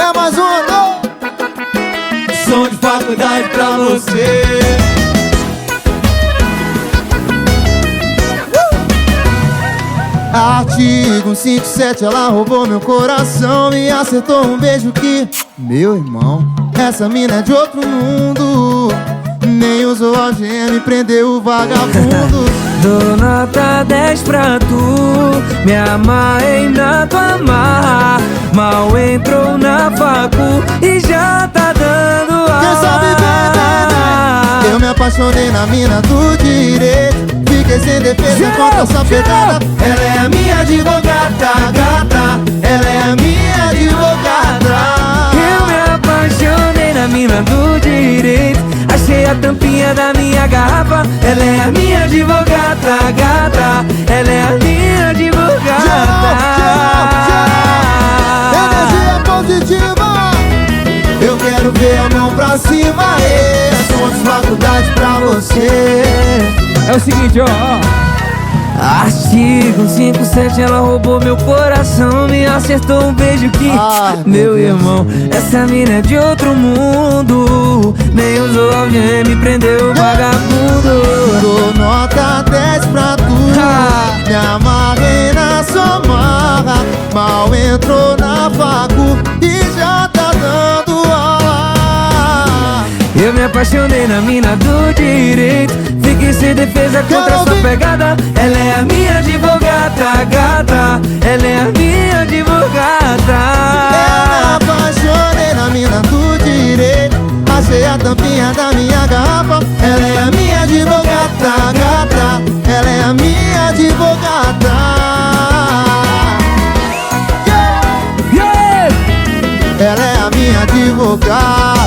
É mais um andor. Som de faculdade pra você. Artigo 157, ela roubou meu coração e acertou um beijo que... Meu irmão, essa mina é de outro mundo. Nem usou algema e prendeu o vagabundo. Dou nota 10 pra tu, me amarrei na tua marra. Mal entrou na facu e já tá dando ar. Quem sabe bem, eu me apaixonei na mina do direito. Fiquei sem defesa contra essa pedrada. Ela é a minha advogada, gata. Ela é a minha advogada. Eu me apaixonei na mina do direito. Achei a tampinha da minha garrafa. Ela é a minha advogada, gata. Ela é a minha advogada. Energia positiva. Eu quero ver a mão pra cima. Som de faculdade pra você. É o seguinte, ó. Artigo 157, ela roubou meu coração, me acertou um beijo que... meu irmão, essa mina é de outro mundo. Nem usou alguém, me prendeu o vagabundo. Dou nota 10 pra tu, me amarrei na sua marra. Mal entrou na facu e já tá dando aula. Eu me apaixonei na mina do direito. Fiquei sem defesa contra essa pegada. Ela é a minha advogada, gata. Ela é a minha advogada. Eu me apaixonei na mina do direito. Achei a tampinha da minha garrafa. Ela é a minha advogada, gata. Ela é a minha advogada. Ela é a minha advogada.